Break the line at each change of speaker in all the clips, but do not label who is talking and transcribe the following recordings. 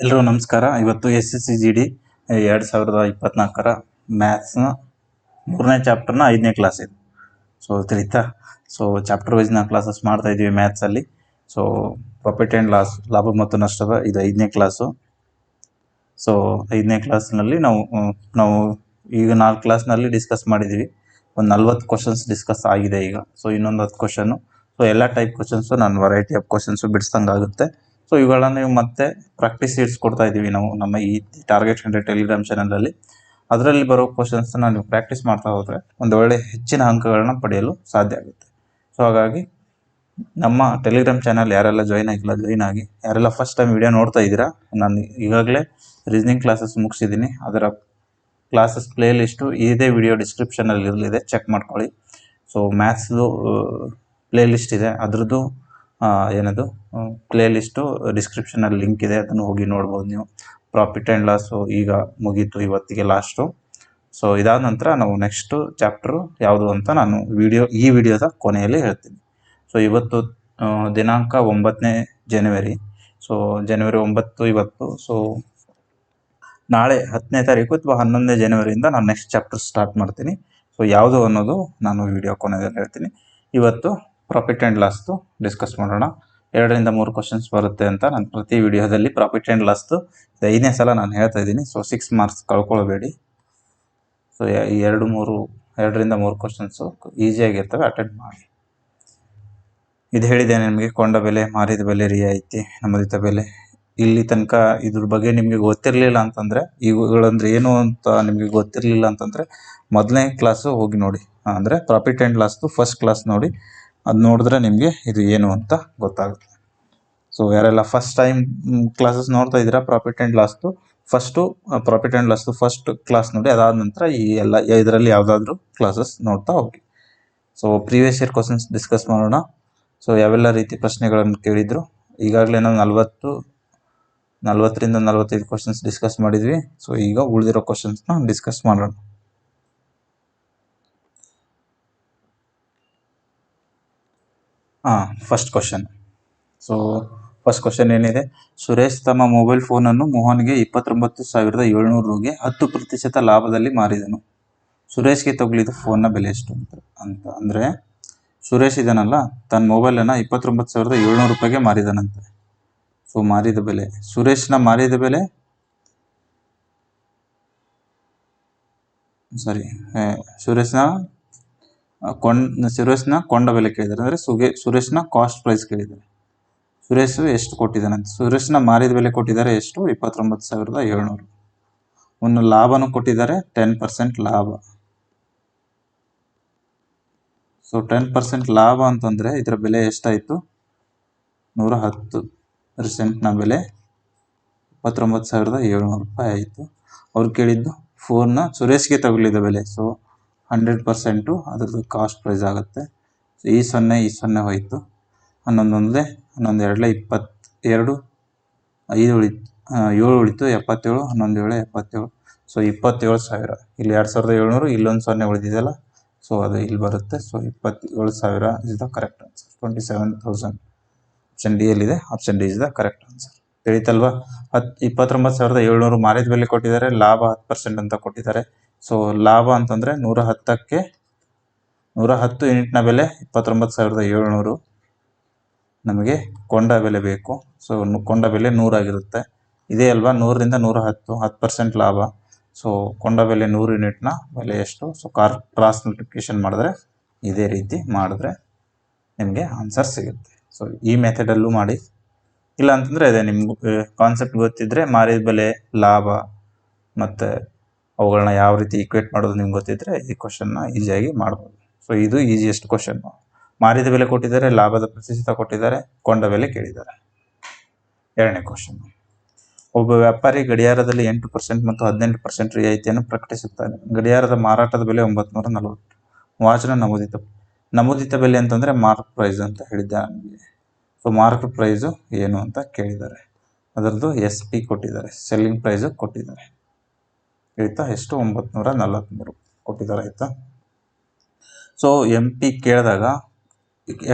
ಎಲ್ಲರೂ ನಮಸ್ಕಾರ. ಇವತ್ತು SSCGD 2024 ಮ್ಯಾಥ್ಸ್ನ 3ನೇ ಚಾಪ್ಟರ್ನ 5ನೇ ಕ್ಲಾಸ್ ಇದು. ಸೊ ತಿಳಿತಾ. ಸೊ ಚಾಪ್ಟರ್ ವೈಸ್ ನಾವು ಕ್ಲಾಸಸ್ ಮಾಡ್ತಾ ಇದ್ದೀವಿ ಮ್ಯಾಥ್ಸಲ್ಲಿ. ಸೊ ಪ್ರಾಫಿಟ್ ಆ್ಯಂಡ್ ಲಾಸ್, ಲಾಭ ಮತ್ತು ನಷ್ಟದ ಇದು 5ನೇ ಕ್ಲಾಸು. ಸೊ 5ನೇ ಕ್ಲಾಸ್ನಲ್ಲಿ ನಾವು ಈಗ 4 ಕ್ಲಾಸ್ನಲ್ಲಿ ಡಿಸ್ಕಸ್ ಮಾಡಿದ್ದೀವಿ. ಒಂದು 40 ಕ್ವಶನ್ಸ್ ಡಿಸ್ಕಸ್ ಆಗಿದೆ ಈಗ. ಸೊ ಇನ್ನೊಂದು 10 ಕ್ವಶನ್ನು. ಸೊ ಎಲ್ಲ ಟೈಪ್ ಕ್ವಶನ್ಸು ನಾನು ವೆರೈಟಿ ಆಫ್ ಕ್ವಶನ್ಸು ಬಿಡಿಸ್ದಂಗೆ ಆಗುತ್ತೆ. ಸೊ ಇವುಗಳನ್ನ ನೀವು ಮತ್ತೆ ಪ್ರಾಕ್ಟೀಸ್ ಶೀಟ್ಸ್ ಕೊಡ್ತಾ ಇದ್ದೀವಿ ನಾವು ನಮ್ಮ ಈ ಟಾರ್ಗೆಟ್ 100 ಟೆಲಿಗ್ರಾಮ್ ಚಾನಲಲ್ಲಿ. ಅದರಲ್ಲಿ ಬರೋ ಕ್ವಶನ್ಸ್ನ ನೀವು ಪ್ರಾಕ್ಟೀಸ್ ಮಾಡ್ತಾ ಹೋದರೆ ಒಂದು ಒಳ್ಳೆ ಹೆಚ್ಚಿನ ಅಂಕಗಳನ್ನ ಪಡೆಯಲು ಸಾಧ್ಯ ಆಗುತ್ತೆ. ಸೊ ಹಾಗಾಗಿ ನಮ್ಮ ಟೆಲಿಗ್ರಾಮ್ ಚಾನಲ್ ಯಾರೆಲ್ಲ ಜಾಯ್ನ್ ಆಗಿಲ್ಲ ಜಾಯ್ನ್ ಆಗಿ. ಯಾರೆಲ್ಲ ಫಸ್ಟ್ ಟೈಮ್ ವಿಡಿಯೋ ನೋಡ್ತಾ ಇದ್ದೀರಾ, ನಾನು ಈಗಾಗಲೇ ರೀಸನಿಂಗ್ ಕ್ಲಾಸಸ್ ಮುಗಿಸಿದ್ದೀನಿ. ಅದರ ಕ್ಲಾಸಸ್ ಪ್ಲೇ ಲಿಸ್ಟು ಇದೇ ವಿಡಿಯೋ ಡಿಸ್ಕ್ರಿಪ್ಷನಲ್ಲಿ ಇರಲಿದೆ, ಚೆಕ್ ಮಾಡ್ಕೊಳ್ಳಿ. ಸೊ ಮ್ಯಾಥ್ಸ್ದು ಪ್ಲೇ ಲಿಸ್ಟ್ ಇದೆ, ಅದರದ್ದು ಏನದು ಪ್ಲೇ ಲಿಸ್ಟು ಡಿಸ್ಕ್ರಿಪ್ಷನಲ್ಲಿ ಲಿಂಕ್ ಇದೆ, ಅದನ್ನು ಹೋಗಿ ನೋಡ್ಬೋದು ನೀವು. ಪ್ರಾಫಿಟ್ ಆ್ಯಂಡ್ ಲಾಸು ಈಗ ಮುಗೀತು, ಇವತ್ತಿಗೆ ಲಾಸ್ಟು. ಸೊ ಇದಾದ ನಂತರ ನಾವು ನೆಕ್ಸ್ಟು ಚಾಪ್ಟರು ಯಾವುದು ಅಂತ ನಾನು ಈ ವಿಡಿಯೋದ ಕೊನೆಯಲ್ಲಿ ಹೇಳ್ತೀನಿ. ಸೊ ಇವತ್ತು ದಿನಾಂಕ 9ನೇ ಜನವರಿ. ಸೊ ಜನವರಿ 9 ಇವತ್ತು. ಸೊ ನಾಳೆ 10ನೇ ತಾರೀಕು ಅಥವಾ 11ನೇ ಜನವರಿಯಿಂದ ನಾನು ನೆಕ್ಸ್ಟ್ ಚಾಪ್ಟರ್ ಸ್ಟಾರ್ಟ್ ಮಾಡ್ತೀನಿ. ಸೊ ಯಾವುದು ಅನ್ನೋದು ನಾನು ವಿಡಿಯೋ ಕೊನೆಯಲ್ಲಿ ಹೇಳ್ತೀನಿ. ಇವತ್ತು ಪ್ರಾಫಿಟ್ ಆ್ಯಂಡ್ ಲಾಸ್ದು ಡಿಸ್ಕಸ್ ಮಾಡೋಣ. 2ರಿಂದ 3 ಕ್ವಶನ್ಸ್ ಬರುತ್ತೆ ಅಂತ ನಾನು ಪ್ರತಿ ವಿಡಿಯೋದಲ್ಲಿ ಪ್ರಾಫಿಟ್ ಆ್ಯಂಡ್ ಲಾಸ್ದು 5ನೇ ಸಲ ನಾನು ಹೇಳ್ತಾ ಇದ್ದೀನಿ. ಸೊ 6 ಮಾರ್ಕ್ಸ್ ಕಳ್ಕೊಳ್ಬೇಡಿ. ಸೊ 2ರಿಂದ 3 ಕ್ವಶನ್ಸು ಈಸಿಯಾಗಿರ್ತವೆ, ಅಟೆಂಡ್ ಮಾಡಿ. ಇದು ಹೇಳಿದ್ದೇನೆ ನಿಮಗೆ, ಕೊಂಡ ಬೆಲೆ, ಮಾರಿದ ಬೆಲೆ, ರಿಯಾಯಿತಿ, ನಮೂದಿತ ಬೆಲೆ. ಇಲ್ಲಿ ತನಕ ಇದ್ರ ಬಗ್ಗೆ ನಿಮಗೆ ಗೊತ್ತಿರಲಿಲ್ಲ ಅಂತಂದರೆ, ಇವುಗಳಂದ್ರೆ ಏನು ಅಂತ ನಿಮಗೆ ಗೊತ್ತಿರಲಿಲ್ಲ ಅಂತಂದರೆ ಮೊದಲನೇ ಕ್ಲಾಸು ಹೋಗಿ ನೋಡಿ. ಅಂದರೆ ಪ್ರಾಫಿಟ್ ಆ್ಯಂಡ್ ಲಾಸ್ದು ಫಸ್ಟ್ ಕ್ಲಾಸ್ ನೋಡಿ. ಅದು ನೋಡಿದ್ರೆ ನಿಮಗೆ ಇದು ಏನು ಅಂತ ಗೊತ್ತಾಗುತ್ತೆ. ಸೊ ಯಾರೆಲ್ಲ ಫಸ್ಟ್ ಟೈಮ್ ಕ್ಲಾಸಸ್ ನೋಡ್ತಾ ಇದ್ದೀರಾ, ಪ್ರಾಫಿಟ್ ಆ್ಯಂಡ್ ಲಾಸ್ದು ಫಸ್ಟ್ ಕ್ಲಾಸ್ ನೋಡಿ. ಅದಾದ ನಂತರ ಈ ಎಲ್ಲ ಇದರಲ್ಲಿ ಯಾವುದಾದ್ರೂ ಕ್ಲಾಸಸ್ ನೋಡ್ತಾ ಹೋಗಿ. So previous year questions discuss ಮಾಡೋಣ. ಸೊ ಯಾವೆಲ್ಲ ರೀತಿ ಪ್ರಶ್ನೆಗಳನ್ನು ಕೇಳಿದ್ರು. ಈಗಾಗಲೇ ನಾವು 40ರಿಂದ 45 ಕ್ವಶನ್ಸ್ ಡಿಸ್ಕಸ್ ಮಾಡಿದ್ವಿ. ಸೊ ಈಗ ಉಳಿದಿರೋ ಕ್ವಶನ್ಸ್ನ ಡಿಸ್ಕಸ್ ಮಾಡೋಣ. First question. So first question ಏನಿದೆ, ಸುರೇಶ್ ತಮ್ಮ ಮೊಬೈಲ್ ಫೋನನ್ನು ಮೋಹನ್ಗೆ 29,700 ರುಗೆ 10% ಲಾಭದಲ್ಲಿ ಮಾರಿದನು. ಸುರೇಶ್ಗೆ ತಗುಲಿದ ಫೋನ್ನ ಬೆಲೆ ಎಷ್ಟು ಅಂತ ಅಂದರೆ, ಸುರೇಶ್ ಇದನ್ನಲ್ಲ, ತನ್ನ ಮೊಬೈಲನ್ನು 29,700 ರೂಪಾಯಿಗೆ ಮಾರಿದನಂತೆ. ಸೊ ಮಾರಿದ ಬೆಲೆ, ಸುರೇಶ್ನ ಮಾರಿದ ಬೆಲೆ ಸುರೇಶ್ನ ಕೊಂಡ ಬೆಲೆ ಕೇಳಿದ್ದಾರೆ. ಅಂದರೆ ಸುರೇಶ್ನ ಕಾಸ್ಟ್ ಪ್ರೈಸ್ ಕೇಳಿದ್ದಾರೆ. ಸುರೇಶ್ ಎಷ್ಟು ಕೊಟ್ಟಿದ್ದಾನಂತೆ. ಸುರೇಶ್ನ ಮಾರಿದ ಬೆಲೆ ಕೊಟ್ಟಿದ್ದಾರೆ ಎಷ್ಟು, 29,700. ಒಂದು ಲಾಭನೂ ಕೊಟ್ಟಿದ್ದಾರೆ, 10% ಲಾಭ. ಸೊ 10% ಲಾಭ ಅಂತಂದರೆ ಇದರ ಬೆಲೆ ಎಷ್ಟಾಯಿತು, 110%ನ ಬೆಲೆ 29,700 ರೂಪಾಯಿ ಆಯಿತು. ಅವ್ರು ಕೇಳಿದ್ದು ಫೋನ್ನ ಸುರೇಶ್ಗೆ ತಗುಲಿದ ಬೆಲೆ. ಸೊ 100% ಅದರದ್ದು ಕಾಸ್ಟ್ ಪ್ರೈಸ್ ಆಗುತ್ತೆ. ಸೊ ಈ 0 ಹೋಯಿತು. 11 22 5 ಉಳಿತು, 7 ಉಳಿತು, 77, 11 77. ಸೊ 27,000. ಇಲ್ಲಿ 2,700, ಇಲ್ಲೊಂದು 0 ಉಳಿದಿದೆಯಲ್ಲ, ಸೊ ಅದು ಇಲ್ಲಿ ಬರುತ್ತೆ. So 27,000 is the correct answer. 27,000 option D ಯಲ್ಲಿದೆ. Option D is the correct answer. ತಿಳಿತಲ್ವಾ. 29,700 ಮಾರಿದ ಬೆಲೆ ಕೊಟ್ಟಿದ್ದಾರೆ, ಲಾಭ 10% ಅಂತ ಕೊಟ್ಟಿದ್ದಾರೆ. ಸೊ ಲಾಭ ಅಂತಂದರೆ 110 ಯೂನಿಟ್ನ ಬೆಲೆ 29,700. ನಮಗೆ ಕೊಂಡ ಬೆಲೆ ಬೇಕು. ಸೊ ಕೊಂಡ ಬೆಲೆ 100 ಆಗಿರುತ್ತೆ. ಇದೇ ಅಲ್ವಾ, 100ರಿಂದ 110, 10% ಲಾಭ. ಸೊ ಕೊಂಡ ಬೆಲೆ 100 ಯೂನಿಟ್ನ ಬೆಲೆ ಎಷ್ಟು. ಸೊ ಕ್ರಾಸ್ ಮಲ್ಟಿಪ್ಲಿಕೇಶನ್ ಮಾಡಿದ್ರೆ, ಇದೇ ರೀತಿ ಮಾಡಿದ್ರೆ ನಿಮಗೆ ಆನ್ಸರ್ ಸಿಗುತ್ತೆ. ಸೊ ಈ ಮೆಥಡಲ್ಲೂ ಮಾಡಿ. ಇಲ್ಲ ಅಂತಂದರೆ ಅದೇ ನಿಮ್ಗೆ ಕಾನ್ಸೆಪ್ಟ್ ಗೊತ್ತಿದ್ದರೆ, ಮಾರಿದ ಬೆಲೆ, ಲಾಭ ಮತ್ತು ಅವುಗಳನ್ನ ಯಾವ ರೀತಿ ಈಕ್ವೇಟ್ ಮಾಡೋದು ನಿಮ್ಗೆ ಗೊತ್ತಿದ್ದರೆ ಈ ಕ್ವಶನ್ನ ಈಸಿಯಾಗಿ ಮಾಡ್ಬೋದು. ಸೊ ಇದು ಈಸಿಯೆಸ್ಟ್ ಕ್ವಶನ್ನು. ಮಾರಿದ ಬೆಲೆ ಕೊಟ್ಟಿದ್ದಾರೆ, ಲಾಭದ ಪ್ರತಿಶತ ಕೊಟ್ಟಿದ್ದಾರೆ, ಕೊಂಡ ಬೆಲೆ ಕೇಳಿದ್ದಾರೆ. 2ನೇ ಕ್ವಶನ್. ಒಬ್ಬ ವ್ಯಾಪಾರಿ ಗಡಿಯಾರದಲ್ಲಿ 8% ಮತ್ತು 18% ರಿಯಾಯಿತಿಯನ್ನು ಪ್ರಕಟಿಸುತ್ತಾನೆ. ಗಡಿಯಾರದ ಮಾರಾಟದ ಬೆಲೆ 940. ವಾಚನ ನಮೂದಿತ ಬೆಲೆ ಅಂತಂದರೆ ಮಾರ್ಕ್ ಪ್ರೈಸ್ ಅಂತ ಹೇಳಿದ್ದೆ ನನಗೆ. ಸೊ ಮಾರ್ಕ್ ಪ್ರೈಸು ಏನು ಅಂತ ಕೇಳಿದ್ದಾರೆ. ಅದರದ್ದು SP ಕೊಟ್ಟಿದ್ದಾರೆ, ಸೆಲ್ಲಿಂಗ್ ಪ್ರೈಸು ಕೊಟ್ಟಿದ್ದಾರೆ. ಆಯಿತಾ, ಎಷ್ಟು, 943 ಕೊಟ್ಟಿದ್ದಾರೆ. ಆಯಿತಾ. ಸೊ MP ಕೇಳಿದಾಗ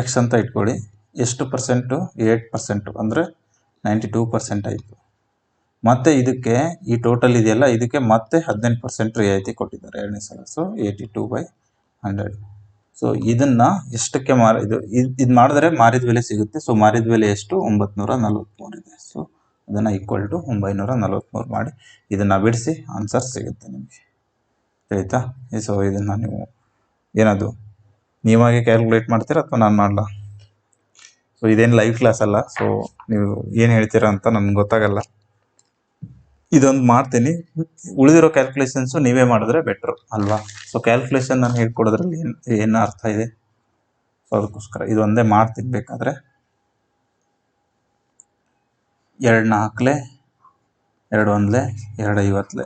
ಎಕ್ಸ್ ಅಂತ ಇಟ್ಕೊಳ್ಳಿ. ಎಷ್ಟು ಪರ್ಸೆಂಟು, 8%, ಅಂದರೆ 92% ಆಯಿತು. ಮತ್ತೆ ಇದಕ್ಕೆ ಈ ಟೋಟಲ್ ಇದೆಯಲ್ಲ ಇದಕ್ಕೆ ಮತ್ತೆ 18% ರಿಯಾಯಿತಿ ಕೊಟ್ಟಿದ್ದಾರೆ ಎರಡನೇ ಸಲ. ಸೊ 82/100. ಸೊ ಇದನ್ನ ಎಷ್ಟಕ್ಕೆ ಇದು ಮಾಡಿದ್ರೆ ಮಾರಿದ ಬೆಲೆ ಸಿಗುತ್ತೆ. ಸೊ ಮಾರಿದ ಬೆಲೆ ಎಷ್ಟು? 943 ಇದೆ. ಸೊ ಅದನ್ನು ಈಕ್ವಲ್ ಟು 943 ಮಾಡಿ ಇದನ್ನು ಬಿಡಿಸಿ ಆನ್ಸರ್ ಸಿಗುತ್ತೆ ನಿಮಗೆ. ಆಯಿತಾ? ಸೊ ಇದನ್ನು ನೀವು ಏನದು ನೀವಾಗೆ ಕ್ಯಾಲ್ಕುಲೇಟ್ ಮಾಡ್ತೀರಾ ಅಥವಾ ನಾನು ಮಾಡಲ್ಲ? ಸೊ ಇದೇನು ಲೈವ್ ಕ್ಲಾಸ್ ಅಲ್ಲ. ಸೊ ನೀವು ಏನು ಹೇಳ್ತೀರಾ ಅಂತ ನನಗೆ ಗೊತ್ತಾಗಲ್ಲ. ಇದೊಂದು ಮಾಡ್ತೀನಿ, ಉಳಿದಿರೋ ಕ್ಯಾಲ್ಕುಲೇಷನ್ಸು ನೀವೇ ಮಾಡಿದ್ರೆ ಬೆಟ್ರು ಅಲ್ವಾ? ಸೊ ಕ್ಯಾಲ್ಕುಲೇಷನ್ ನಾನು ಹೇಳ್ಕೊಡೋದ್ರಲ್ಲಿ ಏನು ಅರ್ಥ ಇದೆ? ಸೊ ಅದಕ್ಕೋಸ್ಕರ ಇದೊಂದೇ ಮಾಡ್ತೀನಿ. ಬೇಕಾದರೆ 2 4 2 1 2 50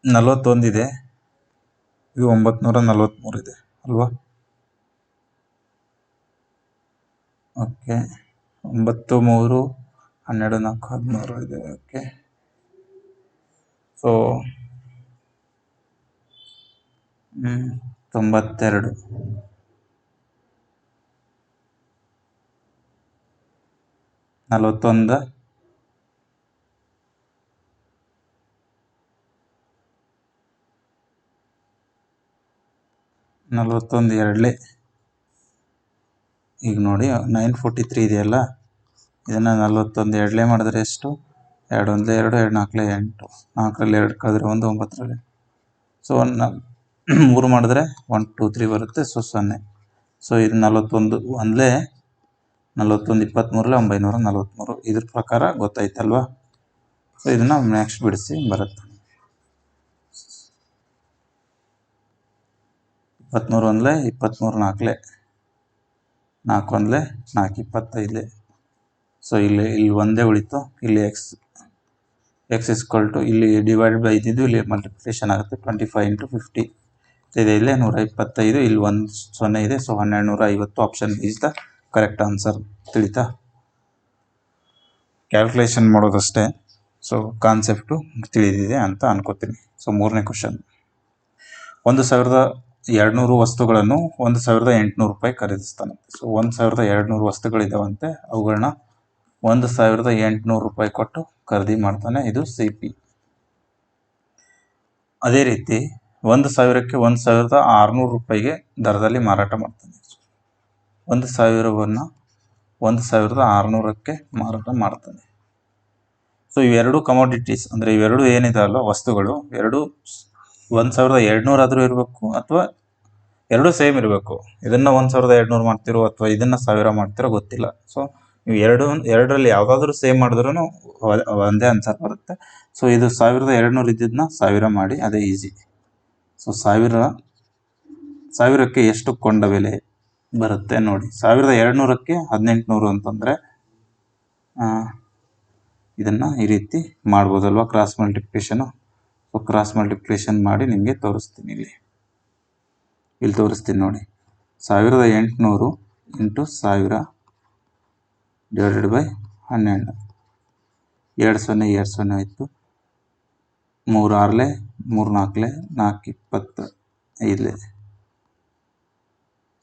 41 ಇದೆ, ಇದು 943 ಇದೆ ಅಲ್ವಾ? ಓಕೆ, 9 3 12 4 16 ಇದೆ. Okay, so 92 41 41 ಎರಡಲೇ. ಈಗ ನೋಡಿ 943 ಇದೆಯಲ್ಲ, ಇದನ್ನು 41 ಎರಡಲೇ ಮಾಡಿದ್ರೆ ಎಷ್ಟು? 2 1 2 2 4 8, 4ರಲ್ಲಿ 2 ಕಳೆದ್ರೆ 1, 9ರಲ್ಲಿ. ಸೊ 3 ಮಾಡಿದ್ರೆ 1 2 3 ಬರುತ್ತೆ. ಸೊ 0. ಸೊ ಇದು 41 ಒಂದಲೇ 41 23ರಲ್ಲಿ 943. ಇದ್ರ ಪ್ರಕಾರ ಗೊತ್ತಾಯ್ತಲ್ವಾ? ಸೊ ಇದನ್ನು ನೆಕ್ಸ್ಟ್ ಬಿಡಿಸಿ ಬರುತ್ತೆ. 23 1 23 4 4 1 4 25. ಸೊ ಇಲ್ಲಿ ಒಂದೇ ಉಳಿತು. ಇಲ್ಲಿ ಎಕ್ಸ್ ಇಸ್ಕ್ವಲ್ ಟು ಇಲ್ಲಿ ಡಿವೈಡ್ ಬೈ ಇದ್ದಿದ್ದು ಇಲ್ಲಿ ಮಲ್ಟಿಪ್ಲಿಕೇಶನ್ ಆಗುತ್ತೆ. 25 × 50 ಇದೆ. ಇಲ್ಲೇ 125, ಇಲ್ಲಿ 1 0 ಇದೆ. So 1250 option is the correct answer. ತಿಳಿತಾ? ಕ್ಯಾಲ್ಕುಲೇಷನ್ ಮಾಡೋದಷ್ಟೇ. ಸೊ ಕಾನ್ಸೆಪ್ಟು ತಿಳಿದಿದೆ ಅಂತ ಅನ್ಕೋತೀನಿ. ಸೊ 3ನೇ ಕ್ವಶನ್. 1200 ವಸ್ತುಗಳನ್ನು 1800 ರೂಪಾಯಿ ಖರೀದಿಸ್ತಾನಂತೆ. ಸೊ 1200 ವಸ್ತುಗಳಿದ್ದಾವಂತೆ, ಅವುಗಳನ್ನ 1800 ರೂಪಾಯಿ ಕೊಟ್ಟು ಖರೀದಿ ಮಾಡ್ತಾನೆ. ಇದು CP. ಅದೇ ರೀತಿ 1000ಕ್ಕೆ 1600 ರೂಪಾಯಿಗೆ ದರದಲ್ಲಿ ಮಾರಾಟ ಮಾಡ್ತಾನೆ. 1000ವನ್ನು 1600ಕ್ಕೆ ಮಾರಾಟ ಮಾಡ್ತಾನೆ. ಸೊ ಇವೆರಡು ಕಮೋಡಿಟೀಸ್ ಅಂದರೆ ಇವೆರಡು ಏನಿದೆ ಅಲ್ಲ ವಸ್ತುಗಳು, ಎರಡು 1200 ಆದರೂ ಇರಬೇಕು ಅಥವಾ ಎರಡು ಸೇಮ್ ಇರಬೇಕು. ಇದನ್ನು 1200 ಮಾಡ್ತಿರೋ ಅಥವಾ ಇದನ್ನು 1000 ಮಾಡ್ತಿರೋ ಗೊತ್ತಿಲ್ಲ. ಸೊ ನೀವು ಎರಡರಲ್ಲಿ ಯಾವುದಾದ್ರೂ ಸೇಮ್ ಮಾಡಿದ್ರೂ ಒಂದೇ ಆನ್ಸರ್ ಬರುತ್ತೆ. ಸೊ ಇದು 1200 ಇದ್ದಿದ್ದನ್ನ 1000 ಮಾಡಿ, ಅದೇ ಈಸಿ. ಸೊ 1000ಕ್ಕೆ ಎಷ್ಟು ಕೊಂಡ ಬೆಲೆ ಬರುತ್ತೆ ನೋಡಿ. 1200ಕ್ಕೆ 1800 ಅಂತಂದರೆ ಇದನ್ನು ಈ ರೀತಿ ಮಾಡ್ಬೋದಲ್ವ, ಕ್ರಾಸ್ ಮಲ್ಟಿಪ್ಲಿಕೇಶನು. ಸೊ ಕ್ರಾಸ್ ಮಲ್ಟಿಪ್ಲಿಕೇಶನ್ ಮಾಡಿ ನಿಮಗೆ ತೋರಿಸ್ತೀನಿ. ಇಲ್ಲಿ ತೋರಿಸ್ತೀನಿ ನೋಡಿ. 1800 × 1000 ಡಿವೈಡೆಡ್ ಬೈ 12. 2 0 2 0 ಆಯಿತು. 3 6 3 4 4 25.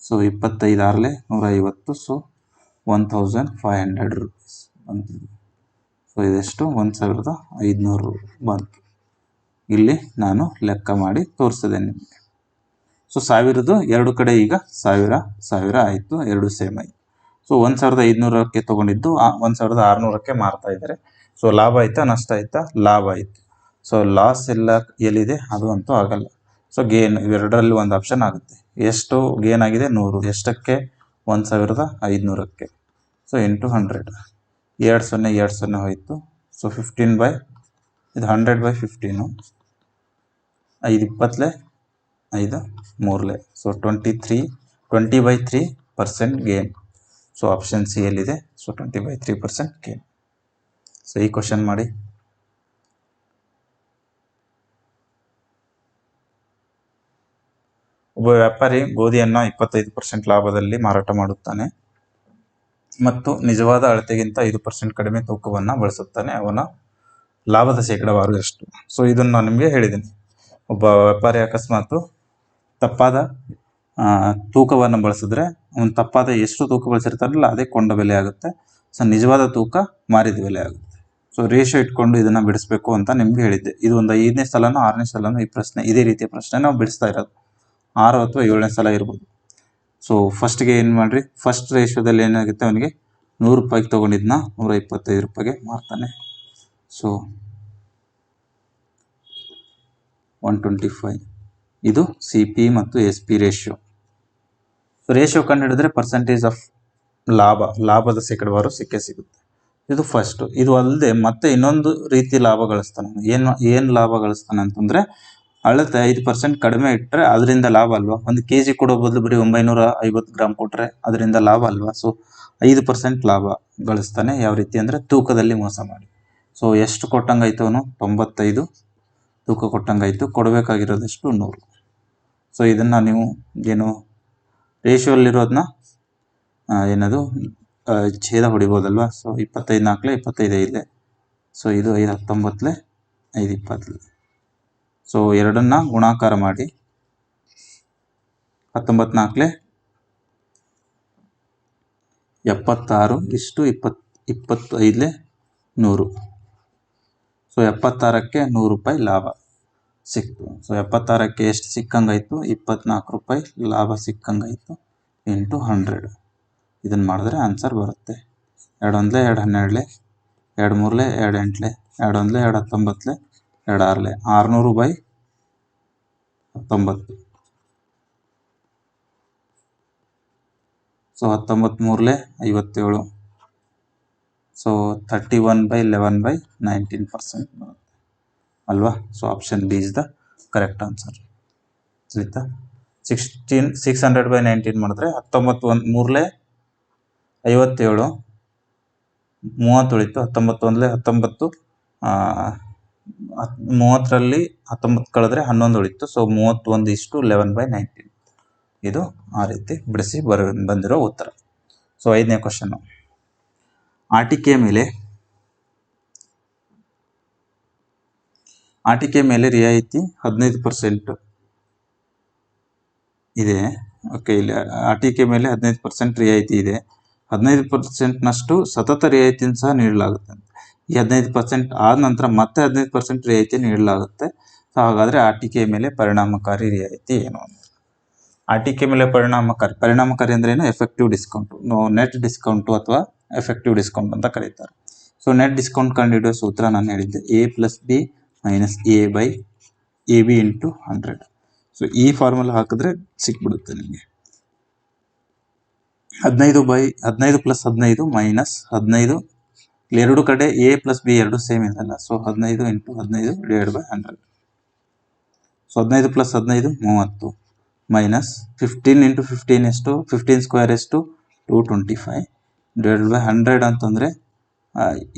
ಸೊ 25 6 150. ಸೊ 1500 ರೂಪೀಸ್ ಬಂತು. ಸೊ ಇದೆಷ್ಟು? 1500 ಬಂತು. ಇಲ್ಲಿ ನಾನು ಲೆಕ್ಕ ಮಾಡಿ ತೋರಿಸಿದೆ ನಿಮಗೆ. ಸೊ 1000ದು ಎರಡು ಕಡೆ ಈಗ 1000 ಆಯಿತು, ಎರಡು ಸೇಮ್ ಆಯಿತು. ಸೊ 1500ಕ್ಕೆ ತೊಗೊಂಡಿದ್ದು 1600ಕ್ಕೆ ಮಾರ್ತಾ ಇದ್ದಾರೆ. ಸೊ ಲಾಭ ಆಯಿತಾ ನಷ್ಟ ಆಯಿತಾ? ಲಾಭ ಆಯಿತು. ಸೊ ಲಾಸ್ ಎಲ್ಲ ಎಲ್ಲಿದೆ? ಅದು ಅಂತೂ ಆಗಲ್ಲ. ಸೊ ಗೇನ್ ಇವೆರಡರಲ್ಲಿ ಒಂದು ಆಪ್ಷನ್ ಆಗುತ್ತೆ. ಎಷ್ಟು ಗೇನ್ ಆಗಿದೆ? 100. ಎಷ್ಟಕ್ಕೆ? 1500ಕ್ಕೆ. So into 100. 2 0 2 0 ಹೋಯಿತು. ಸೊ 15 ಇದು 100/15. 5 20 5 3. So 20/3% gain. So option C ಎಲ್ಲಿದೆ? So 20/3% gain. ಸೊ ಈ ಕ್ವಶನ್ ಮಾಡಿ. ಒಬ್ಬ ವ್ಯಾಪಾರಿ ಗೋಧಿಯನ್ನು 25% ಲಾಭದಲ್ಲಿ ಮಾರಾಟ ಮಾಡುತ್ತಾನೆ ಮತ್ತು ನಿಜವಾದ ಅಳತೆಗಿಂತ 5% ಕಡಿಮೆ ತೂಕವನ್ನು ಬಳಸುತ್ತಾನೆ. ಅವನ ಲಾಭದ ಶೇಕಡಾವಾರು ಎಷ್ಟು? ಸೊ ಇದನ್ನು ನಾನು ನಿಮಗೆ ಹೇಳಿದ್ದೀನಿ. ಒಬ್ಬ ವ್ಯಾಪಾರಿ ಅಕಸ್ಮಾತ್ ತಪ್ಪಾದ ತೂಕವನ್ನು ಬಳಸಿದ್ರೆ ಅವನು ತಪ್ಪಾದ ಎಷ್ಟು ತೂಕ ಬಳಸಿರ್ತಾರಲ್ಲ ಅದೇ ಕೊಂಡ ಬೆಲೆ ಆಗುತ್ತೆ. ಸೊ ನಿಜವಾದ ತೂಕ ಮಾರಿದ ಬೆಲೆ ಆಗುತ್ತೆ. ಸೊ ರೇಷಿಯೋ ಇಟ್ಕೊಂಡು ಇದನ್ನು ಬಿಡಿಸ್ಬೇಕು ಅಂತ ನಿಮ್ಗೆ ಹೇಳಿದ್ದೆ. ಇದು ಒಂದು 5ನೇ ಸಲನೋ 6ನೇ ಸಲನೋ ಈ ಪ್ರಶ್ನೆ, ಇದೇ ರೀತಿಯ ಪ್ರಶ್ನೆ ನಾವು ಬಿಡಿಸ್ತಾ ಇರೋದು. 6 ಅಥವಾ 7ನೇ ಸಲ ಇರ್ಬೋದು. ಸೊ ಫಸ್ಟ್ಗೆ ಏನು ಮಾಡಿರಿ, ಫಸ್ಟ್ ರೇಷಿಯೋದಲ್ಲಿ ಏನಾಗುತ್ತೆ, ಅವನಿಗೆ 100 ರೂಪಾಯಿಗೆ ತೊಗೊಂಡಿದ್ನ 125 ರೂಪಾಯಿಗೆ ಮಾರ್ತಾನೆ. ಸೊ 125 ಇದು ಸಿ ಪಿ ಮತ್ತು ಎಸ್ ಪಿ ರೇಷಿಯೋ. ರೇಷಿಯೋ ಕಂಡು ಹಿಡಿದ್ರೆ ಪರ್ಸೆಂಟೇಜ್ ಆಫ್ ಲಾಭದ ಶೇಕಡಾವಾರು ಸಿಗುತ್ತೆ. ಇದು ಫಸ್ಟ್. ಇದು ಅಲ್ಲದೆ ಮತ್ತೆ ಇನ್ನೊಂದು ರೀತಿ ಲಾಭ ಗಳಿಸ್ತಾನೆ. ಏನು ಲಾಭ ಗಳಿಸ್ತಾನೆ ಅಂತಂದರೆ, ಅಳತೆ 5% ಕಡಿಮೆ ಇಟ್ಟರೆ ಅದರಿಂದ ಲಾಭ ಅಲ್ವಾ. 1 kg ಕೊಡೋ ಬದಲು ಬರೀ 950 ಗ್ರಾಮ್ ಕೊಟ್ಟರೆ ಅದರಿಂದ ಲಾಭ ಅಲ್ವಾ. ಸೊ 5% ಲಾಭ ಗಳಿಸ್ತಾನೆ. ಯಾವ ರೀತಿ ಅಂದರೆ ತೂಕದಲ್ಲಿ ಮೋಸ ಮಾಡಿ. ಸೊ ಎಷ್ಟು ಕೊಟ್ಟಂಗಾಯ್ತು ಅವನು, 95 ತೂಕ ಕೊಟ್ಟಂಗಾಯ್ತು. ಕೊಡಬೇಕಾಗಿರೋದೆಷ್ಟು, 100. ಸೊ ಇದನ್ನು ನೀವು ಏನು ರೇಷಿಯೋಲ್ಲಿರೋದನ್ನ ಏನದು ಛೇದ ಹೊಡಿಬೋದಲ್ವಾ. ಸೊ 25 4 25 5. ಸೊ ಇದು 5 19 5 20. ಸೊ ಎರಡನ್ನ ಗುಣಾಕಾರ ಮಾಡಿ 19 4 76 ಇಷ್ಟು 25 100. ಸೊ 76ಕ್ಕೆ 100 ರೂಪಾಯಿ ಲಾಭ ಸಿಕ್ತು. ಸೊ 76ಕ್ಕೆ ಎಷ್ಟು ಸಿಕ್ಕಂಗಾಯ್ತು, 24 ರೂಪಾಯಿ ಲಾಭ ಸಿಕ್ಕಂಗಾಯ್ತು ಇಂಟು 100. ಇದನ್ನು ಮಾಡಿದ್ರೆ ಆನ್ಸರ್ ಬರುತ್ತೆ. 2 1 2 12 2 3 2 8 2 1 2 19 2 6 600 ಬೈ 19. ಸೊ 19 3 57. ಸೊ 31/11/19% ಬರುತ್ತೆ ಅಲ್ವಾ. So option B is the correct answer. ಆಯ್ತಾ. 600/19 ಮಾಡಿದ್ರೆ 19 1 3 57 30 ಉಳಿತು. 19 1 19 30ರಲ್ಲಿ 19 ಕಳೆದ್ರೆ 11 ಉಳಿತು. ಸೊ 31:11/19. ಇದು ಆ ರೀತಿ ಬಿಡಿಸಿ ಬಂದಿರೋ ಉತ್ತರ. ಸೊ 5ನೇ ಕ್ವಶನ್ನು, ಆಟಿಕೆ ಮೇಲೆ ರಿಯಾಯಿತಿ 15% ಇದೆ. ಓಕೆ, ಇಲ್ಲಿ ಆಟಿಕೆ ಮೇಲೆ 15% ರಿಯಾಯಿತಿ ಇದೆ. 15%ನಷ್ಟು ಸತತ ರಿಯಾಯಿತಿಯನ್ನು ಸಹ ನೀಡಲಾಗುತ್ತೆ. ಈ 15% ಆದ ನಂತರ ಮತ್ತೆ 15% ರಿಯಾಯಿತಿ ನೀಡಲಾಗುತ್ತೆ. ಸೊ ಹಾಗಾದರೆ ಆಟಿಕೆ ಮೇಲೆ ಪರಿಣಾಮಕಾರಿ ರಿಯಾಯಿತಿ ಏನು ಅಂತ. ಆಟಿಕೆ ಮೇಲೆ ಪರಿಣಾಮಕಾರಿ ಅಂದ್ರೆ ಏನು, ಎಫೆಕ್ಟಿವ್ ಡಿಸ್ಕೌಂಟು, ನೆಟ್ ಡಿಸ್ಕೌಂಟು ಅಥವಾ ಎಫೆಕ್ಟಿವ್ ಡಿಸ್ಕೌಂಟ್ ಅಂತ ಕರೀತಾರೆ. ಸೊ ನೆಟ್ ಡಿಸ್ಕೌಂಟ್ ಕಂಡುಹಿಡಿಯೋ ಸೂತ್ರ ನಾನು ಹೇಳಿದ್ದೆ, A + B - A/AB × 100. ಸೊ ಈ ಫಾರ್ಮುಲಾ ಹಾಕಿದ್ರೆ ಸಿಕ್ಬಿಡುತ್ತೆ ನಿಮಗೆ. 15 + 15 - 15. ಎರಡು ಕಡೆ A + B ಎರಡು ಸೇಮ್ ಇದೆಲ್ಲ. ಸೊ 15 × 15 / 100. ಸೊ 15 + 15 30 ಮೈನಸ್ 15 × 15 ಎಷ್ಟು, 15 ಸ್ಕ್ವೇರ್ ಎಷ್ಟು, 225 / 100 ಅಂತಂದರೆ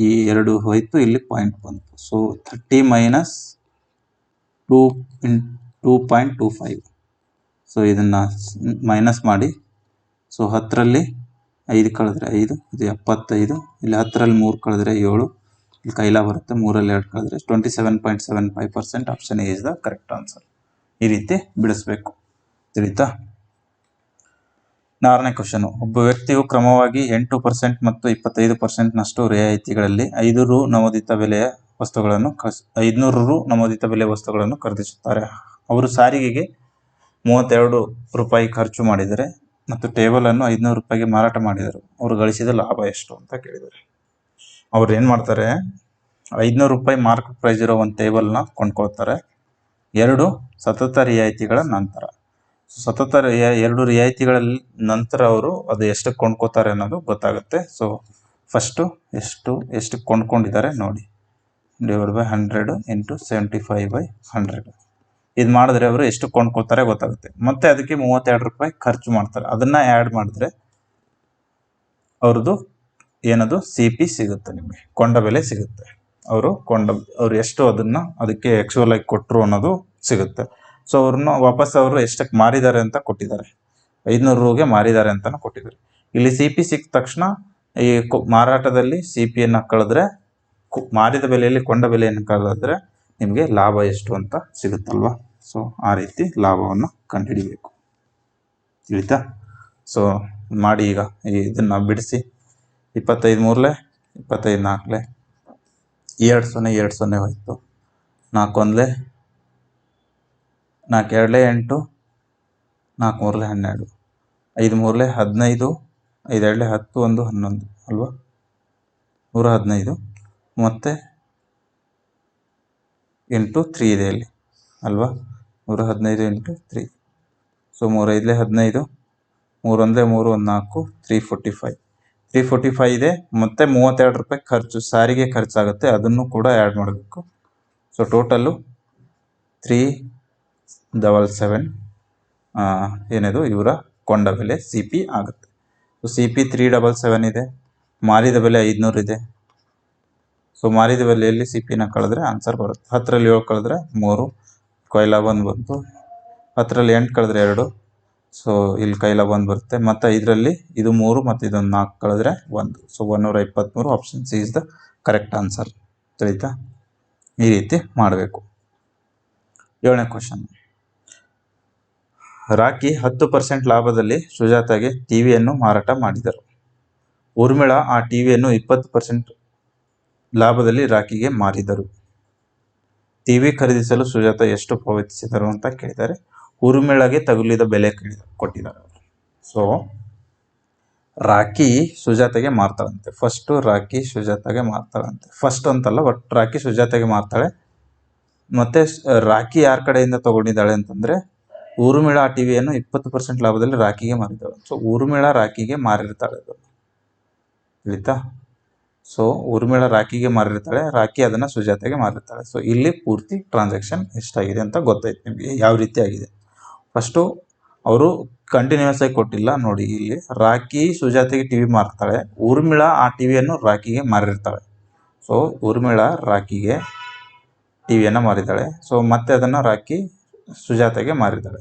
ಈ ಎರಡು ಹೋಯ್ತು, ಇಲ್ಲಿ ಪಾಯಿಂಟ್ ಬಂತು. ಸೊ 30 - 2.25. ಸೊ ಇದನ್ನು ಮೈನಸ್ ಮಾಡಿ. ಸೊ 10ರಲ್ಲಿ 5 ಕಳೆದ್ರೆ 5, ಇದು 75. ಇಲ್ಲಿ 10ರಲ್ಲಿ 3 ಕಳೆದ್ರೆ 7, ಇಲ್ಲಿ ಕೈಲ ಬರುತ್ತೆ. 3ರಲ್ಲಿ 2 ಕಳೆದ್ರೆ 27.75%. Option A is the correct answer. ಈ ರೀತಿ ಬಿಡಿಸ್ಬೇಕು, ತಿಳಿತಾ. 6ನೇ ಕ್ವಶನು, ಒಬ್ಬ ವ್ಯಕ್ತಿಯು ಕ್ರಮವಾಗಿ 8% ಮತ್ತು 25%ನಷ್ಟು ರಿಯಾಯಿತಿಗಳಲ್ಲಿ 500 ರು ನಮೂದಿತ ಬೆಲೆಯ ವಸ್ತುಗಳನ್ನು ಖರೀದಿಸುತ್ತಾರೆ. ಅವರು ಸಾರಿಗೆಗೆ 32 ರೂಪಾಯಿ ಖರ್ಚು ಮಾಡಿದರೆ ಮತ್ತು ಟೇಬಲನ್ನು 500 ರೂಪಾಯಿಗೆ ಮಾರಾಟ ಮಾಡಿದರು. ಅವರು ಗಳಿಸಿದ ಲಾಭ ಎಷ್ಟು ಅಂತ ಕೇಳಿದ್ದಾರೆ. ಅವ್ರು ಏನು ಮಾಡ್ತಾರೆ, 500 ರೂಪಾಯಿ ಮಾರ್ಕೆಟ್ ಪ್ರೈಸ್ ಇರೋ ಒಂದು ಟೇಬಲ್ನ ಕೊಂಡ್ಕೊಳ್ತಾರೆ 2 ಸತತ ರಿಯಾಯಿತಿಗಳ ನಂತರ. ಸತತ 2 ರಿಯಾಯಿತಿಗಳಲ್ಲಿ ನಂತರ ಅವರು ಅದು ಎಷ್ಟಕ್ಕೆ ಕೊಂಡ್ಕೋತಾರೆ ಅನ್ನೋದು ಗೊತ್ತಾಗುತ್ತೆ. ಸೊ ಫಸ್ಟು ಎಷ್ಟು ಕೊಂಡ್ಕೊಂಡಿದ್ದಾರೆ ನೋಡಿ, /100 × 75/100. ಇದು ಮಾಡಿದ್ರೆ ಅವರು ಎಷ್ಟು ಕೊಂಡ್ಕೊಳ್ತಾರೆ ಗೊತ್ತಾಗುತ್ತೆ. ಮತ್ತೆ ಅದಕ್ಕೆ 32 ರೂಪಾಯಿ ಖರ್ಚು ಮಾಡ್ತಾರೆ. ಅದನ್ನು ಆ್ಯಡ್ ಮಾಡಿದ್ರೆ ಅವ್ರದ್ದು ಏನದು CP ಸಿಗುತ್ತೆ, ನಿಮಗೆ ಕೊಂಡ ಬೆಲೆ ಸಿಗುತ್ತೆ. ಅವರು ಎಷ್ಟು ಅದಕ್ಕೆ ಆ್ಯಕ್ಚುಯಲ್ ಆಗಿ ಕೊಟ್ಟರು ಅನ್ನೋದು ಸಿಗುತ್ತೆ. ಸೊ ವಾಪಸ್ ಅವರು ಎಷ್ಟಕ್ಕೆ ಮಾರಿದ್ದಾರೆ ಅಂತ ಕೊಟ್ಟಿದ್ದಾರೆ, 500 ರೂಗೆ ಮಾರಿದ್ದಾರೆ ಅಂತಲೂ ಕೊಟ್ಟಿದ್ದಾರೆ. ಇಲ್ಲಿ CP ಸಿಕ್ಕ ತಕ್ಷಣ ಈ ಮಾರಾಟದಲ್ಲಿ CPಯನ್ನು ಕಳೆದ್ರೆ, ಮಾರಿದ ಬೆಲೆಯಲ್ಲಿ ಕೊಂಡ ಬೆಲೆಯನ್ನು ಕಳೆದ್ರೆ ನಿಮಗೆ ಲಾಭ ಎಷ್ಟು ಅಂತ ಸಿಗುತ್ತಲ್ವ. ಸೊ ಆ ರೀತಿ ಲಾಭವನ್ನು ಕಂಡುಹಿಡಿಬೇಕು, ತಿಳಿತಾ. ಸೊ ಮಾಡಿ, ಈಗ ಇದನ್ನು ಬಿಡಿಸಿ 25 ಮೂರಲೆ 25 ನಾಲ್ಕಲೆ 2 0 ಹೋಯ್ತು. 4 1 4 2 8 4 3 12 5 3 15 5 2 10 1 11 ಅಲ್ವಾ 115 ಮತ್ತು ಇಂಟು 3 ಇದೆ ಇಲ್ಲಿ ಅಲ್ವಾ 115 ಇಂಟು 3. ಸೊ 3 5 15 3 1 3 1 4 345 ಇದೆ. ಮತ್ತು 32 ರೂಪಾಯಿ ಖರ್ಚು ಸಾರಿಗೆ ಖರ್ಚಾಗುತ್ತೆ, ಅದನ್ನು ಕೂಡ ಆ್ಯಡ್ ಮಾಡಬೇಕು. ಸೊ ಟೋಟಲ್ಲು 377 ಏನಿದು ಇವರ ಕೊಂಡ ಬೆಲೆ CP ಆಗುತ್ತೆ. ಸೊ CP 377 ಇದೆ. ಮಾರಿದ ಬೆಲೆ 500 ಇದೆ. ಸೊ ಮಾರಿದ ಬೆಲೆಯಲ್ಲಿ CPನ ಕಳೆದ್ರೆ ಆನ್ಸರ್ ಬರುತ್ತೆ. 10ರಲ್ಲಿ 7 ಕಳೆದ್ರೆ 3, ಕೈಲ 1 ಬಂತು. 10ರಲ್ಲಿ 8 ಕಳೆದ್ರೆ 2, ಸೊ ಇಲ್ಲಿ ಕೈಲ 1 ಬರುತ್ತೆ. ಮತ್ತು 5ರಲ್ಲಿ ಇದು 3 ಮತ್ತು ಇದೊಂದು 4 ಕಳೆದ್ರೆ 1. So 123 option C is the correct answer. ತಿಳಿತಾ? ಈ ರೀತಿ ಮಾಡಬೇಕು. 7ನೇ ಕ್ವಶನ್. ರಾಕಿ 10% ಲಾಭದಲ್ಲಿ ಸುಜಾತಾಗೆ ಟಿವಿಯನ್ನು ಮಾರಾಟ ಮಾಡಿದರು. ಊರ್ಮಿಳಾ ಆ ಟಿವಿಯನ್ನು 20% ಲಾಭದಲ್ಲಿ ರಾಕಿಗೆ ಮಾರಿದರು. ಟಿವಿ ಖರೀದಿಸಲು ಸುಜಾತ ಎಷ್ಟು ಪಾವತಿಸಿದರು ಅಂತ ಕೇಳಿದ್ದಾರೆ. ಊರ್ಮಿಳಾಗೆ ತಗುಲಿದ ಬೆಲೆ ಕೊಟ್ಟಿದ್ದಾರೆ. ಸೊ ರಾಕಿ ಸುಜಾತೆಗೆ ಮಾರ್ತಾಳಂತೆ. ಫಸ್ಟು ರಾಕಿ ಸುಜಾತೆಗೆ ಮಾರ್ತಾಳಂತೆ. ಫಸ್ಟ್ ಅಂತಲ್ಲ, ಬಟ್ ರಾಕಿ ಸುಜಾತೆಗೆ ಮಾರ್ತಾಳೆ. ಮತ್ತು ರಾಕಿ ಯಾರ ಕಡೆಯಿಂದ ತಗೊಂಡಿದ್ದಾಳೆ ಅಂತಂದರೆ ಊರ್ಮಿಳಾ ಆ ಟಿವಿಯನ್ನು 20% ಲಾಭದಲ್ಲಿ ರಾಕಿಗೆ ಮಾರಿದ್ದಾಳೆ. ಸೊ ಊರ್ಮಿಳಾ ರಾಕಿಗೆ ಮಾರಿರ್ತಾಳೆ ಅದು. ತಿಳಿತಾ? ಸೊ ಊರ್ಮಿಳಾ ರಾಕಿಗೆ ಮಾರಿರ್ತಾಳೆ, ರಾಕಿ ಅದನ್ನು ಸುಜಾತೆಗೆ ಮಾರಿರ್ತಾಳೆ. ಸೊ ಇಲ್ಲಿ ಪೂರ್ತಿ ಟ್ರಾನ್ಸಾಕ್ಷನ್ ಎಷ್ಟಾಗಿದೆ ಅಂತ ಗೊತ್ತಾಯ್ತು ನಿಮಗೆ ಯಾವ ರೀತಿ ಆಗಿದೆ. ಫಸ್ಟು ಅವರು ಕಂಟಿನ್ಯೂಸ್ ಆಗಿ ಕೊಟ್ಟಿಲ್ಲ ನೋಡಿ. ಇಲ್ಲಿ ರಾಕಿ ಸುಜಾತೆಗೆ ಟಿವಿ ಮಾರ್ತಾಳೆ, ಊರ್ಮಿಳಾ ಆ ಟಿವಿಯನ್ನು ರಾಕಿಗೆ ಮಾರಿರ್ತಾಳೆ. ಸೊ ಊರ್ಮಿಳಾ ರಾಕಿಗೆ ಟಿವಿಯನ್ನು ಮಾರಿದ್ದಾಳೆ. ಸೊ ಮತ್ತೆ ಅದನ್ನು ರಾಕಿ ಸುಜಾತೆಗೆ ಮಾರಿದ್ದಾಳೆ.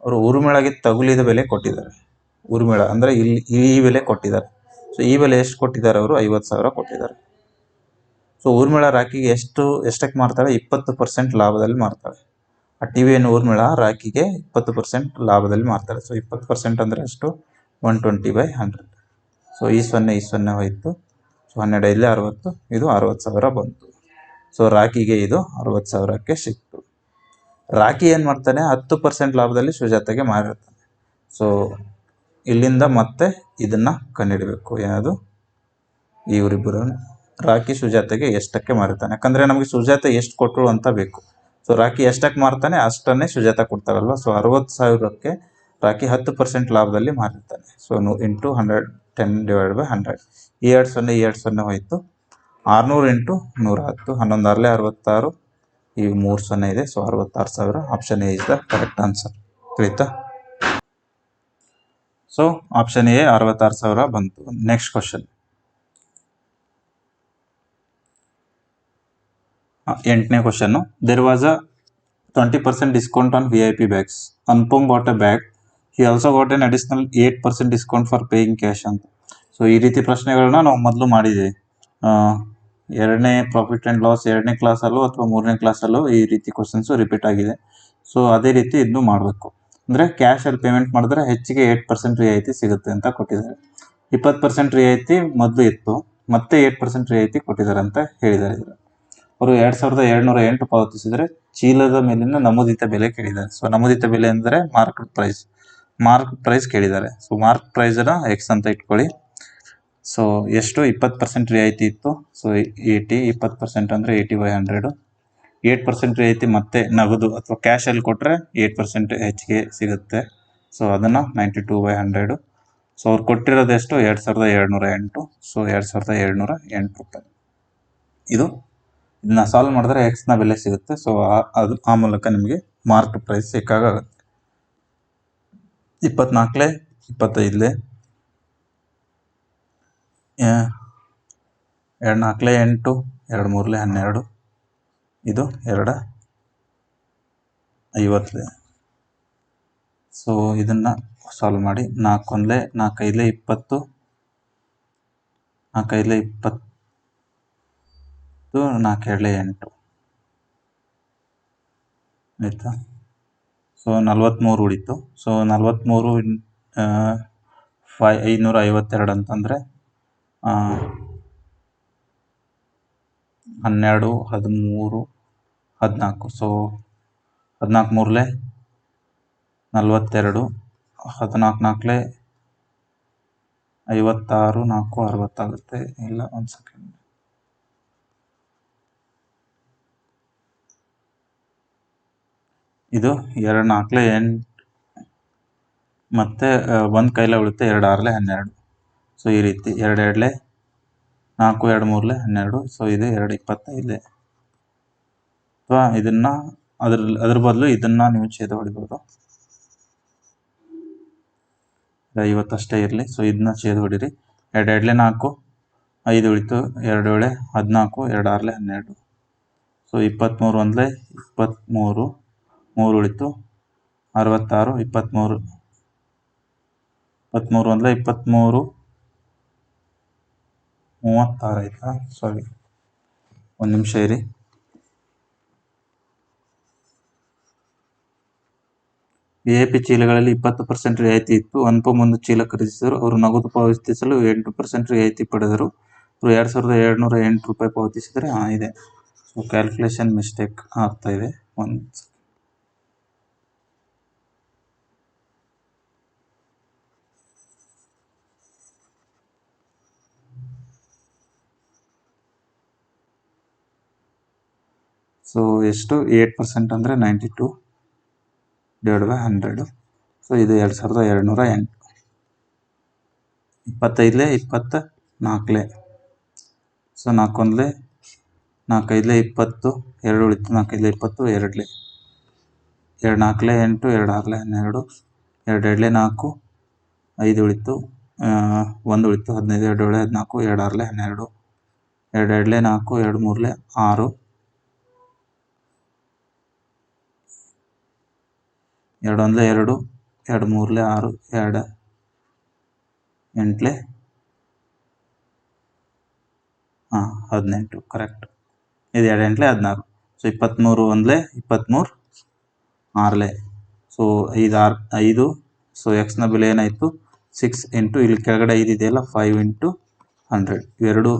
ಅವರು ಊರ್ಮಿಳಾಗೆ ತಗುಲಿದ ಬೆಲೆ ಕೊಟ್ಟಿದ್ದಾರೆ. ಊರ್ಮಿಳಾ ಅಂದರೆ ಇಲ್ಲಿ ಈ ಬೆಲೆ ಕೊಟ್ಟಿದ್ದಾರೆ. ಸೊ ಈ ಬೆಲೆ ಎಷ್ಟು ಕೊಟ್ಟಿದ್ದಾರೆ? ಅವರು 50,000 ಕೊಟ್ಟಿದ್ದಾರೆ. ಸೊ ಊರ್ಮಿಳಾ ರಾಕಿಗೆ ಎಷ್ಟಕ್ಕೆ ಮಾರ್ತಾಳೆ? 20% ಲಾಭದಲ್ಲಿ ಮಾರ್ತಾಳೆ. ಆ ಟಿವಿಯನ್ನು ಊರ್ಮಿಳಾ ರಾಕಿಗೆ 20% ಲಾಭದಲ್ಲಿ ಮಾರ್ತಾಳೆ. ಸೊ 20% ಅಂದರೆ ಎಷ್ಟು? 120/100. ಸೊ ಈ 0 ಹೋಯಿತು. ಸೊ 12 ಇಲ್ಲಿ 60, ಇದು 60,000 ಬಂತು. ಸೊ ರಾಕಿಗೆ ಇದು 60,000ಕ್ಕೆ ಸಿಕ್ತು. ರಾಕಿ ಏನು ಮಾಡ್ತಾನೆ? 10% ಲಾಭದಲ್ಲಿ ಸುಜಾತೆಗೆ ಮಾರಿರ್ತಾನೆ. ಸೊ ಇಲ್ಲಿಂದ ಮತ್ತೆ ಇದನ್ನು ಕಂಡುಹಿಡಬೇಕು. ಏನದು? ಇವರಿಬ್ಬರು ರಾಕಿ ಸುಜಾತೆಗೆ ಎಷ್ಟಕ್ಕೆ ಮಾರಿರ್ತಾನೆ. ಯಾಕಂದರೆ ನಮಗೆ ಸುಜಾತೆ ಎಷ್ಟು ಕೊಟ್ಟರು ಅಂತ ಬೇಕು. ಸೊ ರಾಕಿ ಎಷ್ಟಕ್ಕೆ ಮಾರ್ತಾನೆ ಅಷ್ಟನ್ನೇ ಸುಜಾತ ಕೊಡ್ತಾರಲ್ವ. ಸೊ 60,000ಕ್ಕೆ ರಾಕಿ 10% ಲಾಭದಲ್ಲಿ ಮಾರಿರ್ತಾನೆ. So into 110/100. ಈ 2 ಹೋಯಿತು. 600 ಇಂಟು 110, 11 6 66, ಈ 3 0 ಇದೆ. So 66,000. Option A is the correct answer. ತಿಳಿತಾ? ಸೊ ಆಪ್ಷನ್ ಎ 66,000 ಬಂತು. Next question. 8ನೇ question. There was a 20% discount on VIP bags. Anupam got a bag. He also got an additional 8% discount for paying cash ಅಂತ. So ಈ ರೀತಿ ಪ್ರಶ್ನೆಗಳನ್ನ ನಾವು ಮೊದಲು ಮಾಡಿದ್ದೀವಿ. 2ನೇ ಪ್ರಾಫಿಟ್ ಆ್ಯಂಡ್ ಲಾಸ್ 2ನೇ ಕ್ಲಾಸಲ್ಲೂ ಅಥವಾ 3ನೇ ಕ್ಲಾಸಲ್ಲೂ ಈ ರೀತಿ ಕ್ವಶನ್ಸು ರಿಪೀಟ್ ಆಗಿದೆ. ಸೊ ಅದೇ ರೀತಿ ಇದನ್ನು ಮಾಡಬೇಕು. ಅಂದರೆ ಕ್ಯಾಶಲ್ಲಿ ಪೇಮೆಂಟ್ ಮಾಡಿದ್ರೆ ಹೆಚ್ಚಿಗೆ 8% ರಿಯಾಯಿತಿ ಸಿಗುತ್ತೆ ಅಂತ ಕೊಟ್ಟಿದ್ದಾರೆ. 20% ರಿಯಾಯಿತಿ ಮೊದಲು ಇತ್ತು, ಮತ್ತೆ 8% ರಿಯಾಯಿತಿ ಕೊಟ್ಟಿದ್ದಾರೆ ಅಂತ ಹೇಳಿದ್ದಾರೆ. ಅವರು 2,708 ಪಾವತಿಸಿದರೆ ಚೀಲದ ಮೇಲಿನ ನಮೂದಿತ ಬೆಲೆ ಕೇಳಿದ್ದಾರೆ. ಸೊ ನಮೂದಿತ ಬೆಲೆ ಅಂದರೆ ಮಾರ್ಕೆಟ್ ಪ್ರೈಸ್ ಕೇಳಿದ್ದಾರೆ. ಸೊ ಮಾರ್ಕ್ ಪ್ರೈಸನ್ನು ಎಕ್ಸ್ ಅಂತ ಇಟ್ಕೊಳ್ಳಿ. ಸೊ ಎಷ್ಟು? 20% ರಿಯಾಯಿತಿ ಇತ್ತು. ಸೊ 20% ಅಂದರೆ 80/100. 8% ರಿಯಾಯಿತಿ ಮತ್ತೆ ನಗದು ಅಥವಾ ಕ್ಯಾಶಲ್ಲಿ ಕೊಟ್ಟರೆ 8% ಹೆಚ್ಚಿಗೆ ಸಿಗುತ್ತೆ. ಸೊ ಅದನ್ನು 92/100. ಸೊ ಅವ್ರು ಕೊಟ್ಟಿರೋದು ಎಷ್ಟು? 2,708. ಸೊ 2,708 ರೂಪಾಯಿ. ಇದನ್ನ ಸಾಲ್ವ್ ಮಾಡಿದ್ರೆ ಎಕ್ಸ್ನ ಬೆಲೆ ಸಿಗುತ್ತೆ. ಸೊ ಆ ಮೂಲಕ ನಿಮಗೆ ಮಾರ್ಕ್ ಪ್ರೈಸ್ ಸಿಕ್ಕಾಗುತ್ತೆ. 24 25 2 4 8 2 3 12, ಇದು 2 50. ಸೊ ಇದನ್ನು ಸಾಲ್ವ್ ಮಾಡಿ. 4 1 4 5 20, 4 5 20, 4 2 8 ಆಯಿತಾ? ಸೊ 43 ಉಳಿತು. ಸೊ 43 552 ಅಂತಂದರೆ 12, 13, 14. ಸೊ 14 ಮೂರಲೆ 42, 14 ನಾಲ್ಕಲೆ 56, 4 60 ಆಗುತ್ತೆ. ಇಲ್ಲ, ಒಂದು ಸೆಕೆಂಡ್. ಇದು 2 4 8 ಮತ್ತು 1 ಕೈಲೇ ಉಳಿಯುತ್ತೆ. 2 6 12. ಸೊ ಈ ರೀತಿ 2 2 4 2 3 12. ಸೊ ಇದು 2 25. ಅಥವಾ ಇದನ್ನು ಅದ್ರ ಬದಲು ಇದನ್ನು ನೀವು ಛೇದ ಹೊಡಿಬೋದು. 50 ಅಷ್ಟೇ ಇರಲಿ. ಸೊ ಇದನ್ನ ಛೇದ ಹೊಡಿರಿ. 2 2 4, 5 ಉಳಿತು. 2 7 14, 2 6 12. ಸೊ 23 1 23, 3 ಉಳಿತು. 66, 23, 23 1 23, 36 ಆಯ್ತಾ? ಸಾರಿ, ಒಂದು ನಿಮಿಷ ಇರಿ. VIP ಚೀಲಗಳಲ್ಲಿ 20% ರಿಯಾಯಿತಿ ಇತ್ತು. ಅನುಪಮ್ ಚೀಲ ಖರೀದಿಸಿದರು. ಅವರು ನಗದು ಪಾವತಿಸಲು 8% ರಿಯಾಯಿತಿ ಪಡೆದರು. ಅವರು 2708 ರೂಪಾಯಿ ಪಾವತಿಸಿದರೆ ಇದೆ. ಸೊ ಕ್ಯಾಲ್ಕುಲೇಷನ್ ಮಿಸ್ಟೇಕ್ ಆಗ್ತಾ ಇದೆ. ಸೊ ಎಷ್ಟು? 8% ಅಂದರೆ 92 ಡಿವೈಡ್ ಬೈ 100. ಸೊ ಇದು 2208. 25 24. ಸೊ 4 1 4 5 20, 2 ಉಳಿತು. 4 5 20, 2 2 4 8, 2 6 12, 2 2 4, 5 ಉಳಿತು. 1 ಉಳಿತು. 15 2 7 14, 2 6 12, 2 2 4, 2 3 6, 2 1 2, 2 3 6, 2 8 18. ಕರೆಕ್ಟ್. ಇದು 2 8 16. ಸೊ 23 1 23, 6. ಸೊ 5 6 5. ಸೊ ಎಕ್ಸ್ನ ಬೆಲೆ ಏನಾಯಿತು? 6 ಇಂಟು ಇಲ್ಲಿ ಕೆಳಗಡೆ 5 ಇದೆಯಲ್ಲ, 5 ಇಂಟು 100. ಇವೆರಡು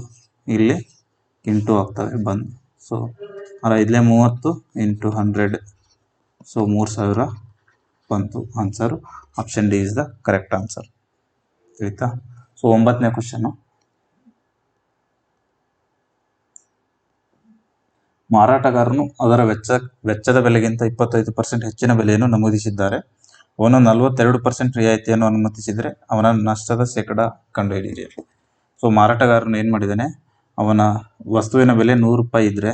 ಇಲ್ಲಿ ಇಂಟು ಆಗ್ತವೆ ಬಂದು. So 5 30 into 100. ಸೊ 3000 ಬಂತು. Answer option D is the correct answer. ಆಯಿತಾ? ಸೊ 9ನೇ ಕ್ವಶನ್ನು. ಮಾರಾಟಗಾರನು ಅದರ ವೆಚ್ಚದ ಬೆಲೆಗಿಂತ 25% ಹೆಚ್ಚಿನ ಬೆಲೆಯನ್ನು ನಮೂದಿಸಿದ್ದಾರೆ. ಅವನು 42% ರಿಯಾಯಿತಿಯನ್ನು ಅನುಮತಿಸಿದರೆ ಅವನ ನಷ್ಟದ ಶೇಕಡ ಕಂಡುಹಿಡಿಯಿರಿ. ಸೊ ಮಾರಾಟಗಾರನು ಏನು ಮಾಡಿದ್ದಾನೆ? ಅವನ ವಸ್ತುವಿನ ಬೆಲೆ 100 ರೂಪಾಯಿ ಇದ್ದರೆ,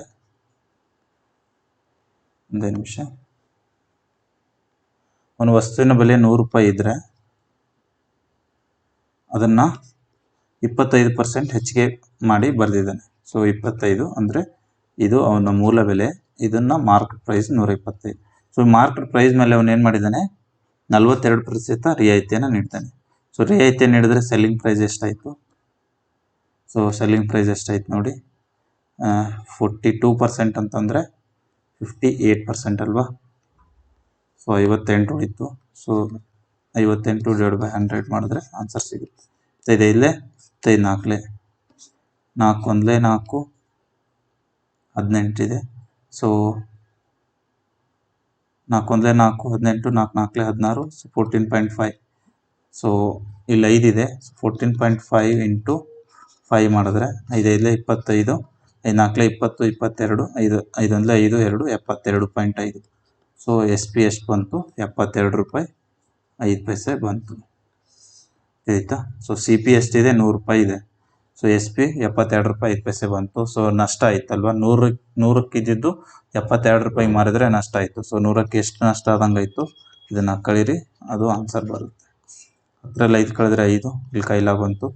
ಒಂದೇ ನಿಮಿಷ, ಅವನ ವಸ್ತುವಿನ ಬೆಲೆ 100 ರೂಪಾಯಿ ಇದ್ದರೆ ಅದನ್ನು 25% ಹೆಚ್ಚಿಗೆ ಮಾಡಿ ಬರೆದಿದ್ದಾನೆ. ಸೊ 25 ಅಂದರೆ ಇದು ಅವನ ಮೂಲ ಬೆಲೆ. ಇದನ್ನು market price 125. So market price ಮೇಲೆ ಅವನು ಏನು ಮಾಡಿದ್ದಾನೆ? 42% ರಿಯಾಯಿತಿಯನ್ನು ನೀಡ್ತಾನೆ. ಸೊ ರಿಯಾಯಿತಿಯನ್ನು ನೀಡಿದ್ರೆ ಸೆಲ್ಲಿಂಗ್ ಪ್ರೈಸ್ ಎಷ್ಟಾಯಿತು? ಸೊ ಸೆಲ್ಲಿಂಗ್ ಪ್ರೈಸ್ ಎಷ್ಟಾಯ್ತು ನೋಡಿ. 42% ಅಂತಂದರೆ 58% ಅಲ್ವಾ? ಸೊ 58 ಉಳಿತು. ಸೊ 58 ಡಿವೈಡ್ ಬೈ 100 ಮಾಡಿದ್ರೆ ಆನ್ಸರ್ ಸಿಗುತ್ತೆ. 5 5 5 4 4 1 4, 18 ಇದೆ. ಸೊ 4 1 4, 18, 4 4 16. ಸೊ 14.5. ಸೊ ಇಲ್ಲಿ 5 ಇದೆ. ಸೊ 14.5 ಇಂಟು 5 ಮಾಡಿದ್ರೆ 5 5 25, 5 4 20, 22, 5 5 1 5, 2 72.5. ಸೊ ಎಸ್ ಪಿ ಎಷ್ಟು ಬಂತು? 72 ರೂಪಾಯಿ 5 ಪೈಸೆ ಬಂತು. ಆಯಿತಾ? ಸೊ ಸಿ ಪಿ ಎಷ್ಟಿದೆ? 100 ರೂಪಾಯಿ ಇದೆ. ಸೊ ಎಸ್ ಪಿ 72 ರೂಪಾಯಿ 5 ಪೈಸೆ ಬಂತು. ಸೊ ನಷ್ಟ ಆಯ್ತಲ್ವಾ? 100ಕ್ಕೆ ಇದ್ದಿದ್ದು 72 ರೂಪಾಯಿ ಮಾರಿದರೆ ನಷ್ಟ ಆಯಿತು. ಸೊ 100ಕ್ಕೆ ಎಷ್ಟು ನಷ್ಟ ಆದಂಗೆ ಆಯಿತು? ಇದನ್ನು ಕಳೀರಿ, ಅದು ಆನ್ಸರ್ ಬರುತ್ತೆ. 10ರಲ್ಲಿ 5 ಕಳೆದ್ರೆ 5, ಇಲ್ಲಿ ಕೈಲ ಬಂತು.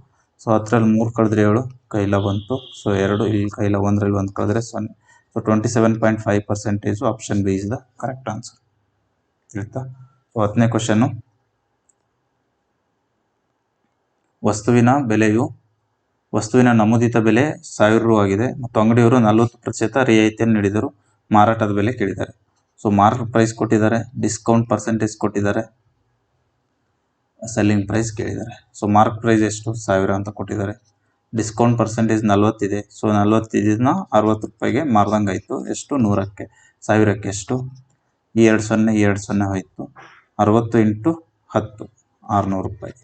ಸೊ 10ರಲ್ಲಿ 3 ಕಳೆದ್ರೆ 7, ಕೈಲ ಬಂತು. ಸೊ 2, ಇಲ್ಲಿ ಕೈಲ 1ರಲ್ಲಿ 1 ಕಳೆದ್ರೆ 0. So 27.5% option B is the correct answer. ಆಯಿತಾ? ಸೊ 10ನೇ ಕ್ವಶನ್ನು. ವಸ್ತುವಿನ ನಮೂದಿತ ಬೆಲೆ 1000 ರು ಆಗಿದೆ ಮತ್ತು ಅಂಗಡಿಯವರು 40% ರಿಯಾಯಿತಿಯನ್ನು ನೀಡಿದರು. ಮಾರಾಟದ ಬೆಲೆ ಕೇಳಿದ್ದಾರೆ. ಸೊ ಮಾರ್ಕೆಟ್ ಪ್ರೈಸ್ ಕೊಟ್ಟಿದ್ದಾರೆ, ಡಿಸ್ಕೌಂಟ್ ಪರ್ಸೆಂಟೇಜ್ ಕೊಟ್ಟಿದ್ದಾರೆ, ಸೆಲ್ಲಿಂಗ್ ಪ್ರೈಸ್ ಕೇಳಿದ್ದಾರೆ. ಸೊ ಮಾರ್ಕೆಟ್ ಪ್ರೈಸ್ ಎಷ್ಟು? 1000 ಅಂತ ಕೊಟ್ಟಿದ್ದಾರೆ. ಡಿಸ್ಕೌಂಟ್ ಪರ್ಸೆಂಟೇಜ್ 40 ಇದೆ. ಸೊ 40 ಇದನ್ನ 60 ರೂಪಾಯಿಗೆ ಮಾರ್ದಂಗಾಯ್ತು. ಎಷ್ಟು? 100ಕ್ಕೆ. 1000ಕ್ಕೆ ಎಷ್ಟು? ಈ 20 ಹೋಯ್ತು. 60 ಇಂಟು 10 600 ರೂಪಾಯಿ.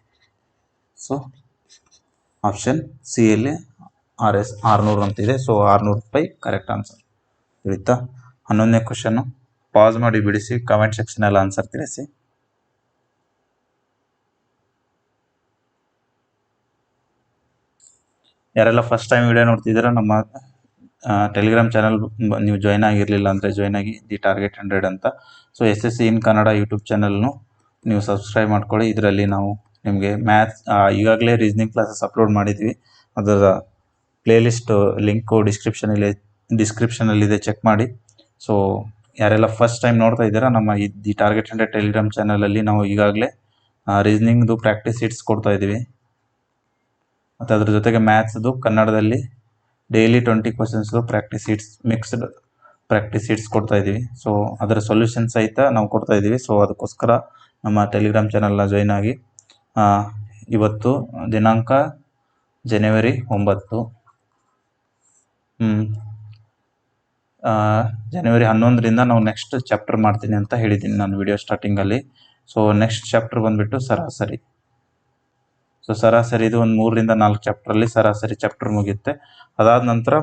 ಸೊ ಆಪ್ಷನ್ ಸಿ ಯಲ್ಲಿ RS 600 ಅಂತಿದೆ. ಸೊ 600 ರೂಪಾಯಿ ಕರೆಕ್ಟ್ ಆನ್ಸರ್. ತಿಳಿತಾ? 11ನೇ ಕ್ವಶನ್ ಪಾಸ್ ಮಾಡಿ ಬಿಡಿಸಿ ಕಮೆಂಟ್ ಸೆಕ್ಷನ್ ಅಲ್ಲಿ ಆನ್ಸರ್ ತಿಳಿಸಿ. ಯಾರೆಲ್ಲ ಫಸ್ಟ್ ಟೈಮ್ ವಿಡಿಯೋ ನೋಡ್ತಿದ್ದೀರಾ ನಮ್ಮ ಟೆಲಿಗ್ರಾಮ್ ಚಾನಲ್ ನೀವು ಜಾಯ್ನ್ ಆಗಿರಲಿಲ್ಲ ಅಂದರೆ ಜಾಯ್ನ್ ಆಗಿ ದಿ ಟಾರ್ಗೆಟ್ 100 ಅಂತ. ಸೊ SSC ಇನ್ ಕನ್ನಡ ಯೂಟ್ಯೂಬ್ ಚಾನಲ್ನು ನೀವು ಸಬ್ಸ್ಕ್ರೈಬ್ ಮಾಡ್ಕೊಳ್ಳಿ. ಇದರಲ್ಲಿ ನಾವು ನಿಮಗೆ ಮ್ಯಾಥ್ಸ್ ಈಗಾಗಲೇ ರೀಸನಿಂಗ್ ಕ್ಲಾಸಸ್ ಅಪ್ಲೋಡ್ ಮಾಡಿದ್ವಿ. ಅದರ ಪ್ಲೇಲಿಸ್ಟ್ ಲಿಂಕು ಡಿಸ್ಕ್ರಿಪ್ಷನಲ್ಲಿದೆ, ಚೆಕ್ ಮಾಡಿ. ಸೊ ಯಾರೆಲ್ಲ ಫಸ್ಟ್ ಟೈಮ್ ನೋಡ್ತಾ ಇದ್ದೀರಾ ನಮ್ಮ ದಿ ಟಾರ್ಗೆಟ್ 100 ಟೆಲಿಗ್ರಾಮ್ ಚಾನಲಲ್ಲಿ ನಾವು ಈಗಾಗಲೇ ರೀಸನಿಂಗ್ದು ಪ್ರಾಕ್ಟೀಸ್ ಶೀಟ್ಸ್ ಕೊಡ್ತಾ ಇದ್ದೀವಿ. ಮತ್ತು ಅದ್ರ ಜೊತೆಗೆ ಮ್ಯಾಥ್ಸ್ದು ಕನ್ನಡದಲ್ಲಿ ಡೈಲಿ 20 ಕ್ವಶನ್ಸ್ದು practice sheets mixed practice sheets ಕೊಡ್ತಾ ಇದ್ದೀವಿ. ಸೊ ಅದರ ಸೊಲ್ಯೂಷನ್ ಸಹಿತ ನಾವು ಕೊಡ್ತಾ ಇದ್ದೀವಿ. ಸೊ ಅದಕ್ಕೋಸ್ಕರ ನಮ್ಮ ಟೆಲಿಗ್ರಾಮ್ ಚಾನಲ್ನ ಜಾಯ್ನ್ ಆಗಿ. ಇವತ್ತು ದಿನಾಂಕ ಜನವರಿ 9, ಜನವರಿ 11ರಿಂದ ನಾವು ನೆಕ್ಸ್ಟ್ ಚಾಪ್ಟರ್ ಮಾಡ್ತೀನಿ ಅಂತ ಹೇಳಿದ್ದೀನಿ ನಾನು ವಿಡಿಯೋ ಸ್ಟಾರ್ಟಿಂಗಲ್ಲಿ. ಸೊ ನೆಕ್ಸ್ಟ್ ಚಾಪ್ಟರ್ ಬಂದುಬಿಟ್ಟು ಸರಾಸರಿ. ಸೊ ಸರಾಸರಿದು ಒಂದು 3ರಿಂದ 4 ಚಾಪ್ಟ್ರಲ್ಲಿ ಸರಾಸರಿ ಚಾಪ್ಟರ್ ಮುಗಿಯುತ್ತೆ. ಅದಾದ ನಂತರ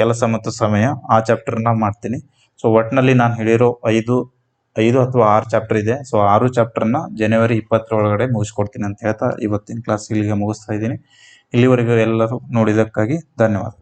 ಕೆಲಸ ಮತ್ತು ಸಮಯ ಆ ಚಾಪ್ಟರ್ನ ಮಾಡ್ತೀನಿ. ಸೊ ಒಟ್ಟಿನಲ್ಲಿ ನಾನು ಹೇಳಿರೋ 5 ಅಥವಾ 6 ಚಾಪ್ಟರ್ ಇದೆ. ಸೊ 6 ಚಾಪ್ಟರ್ನ ಜನವರಿ 20 ಒಳಗಡೆ ಮುಗಿಸ್ಕೊಡ್ತೀನಿ ಅಂತ ಹೇಳ್ತಾ ಇವತ್ತಿನ ಕ್ಲಾಸ್ ಇಲ್ಲಿಗೆ ಮುಗಿಸ್ತಾ ಇದ್ದೀನಿ. ಇಲ್ಲಿವರೆಗೂ ಎಲ್ಲರೂ ನೋಡಿದ್ದಕ್ಕಾಗಿ ಧನ್ಯವಾದ.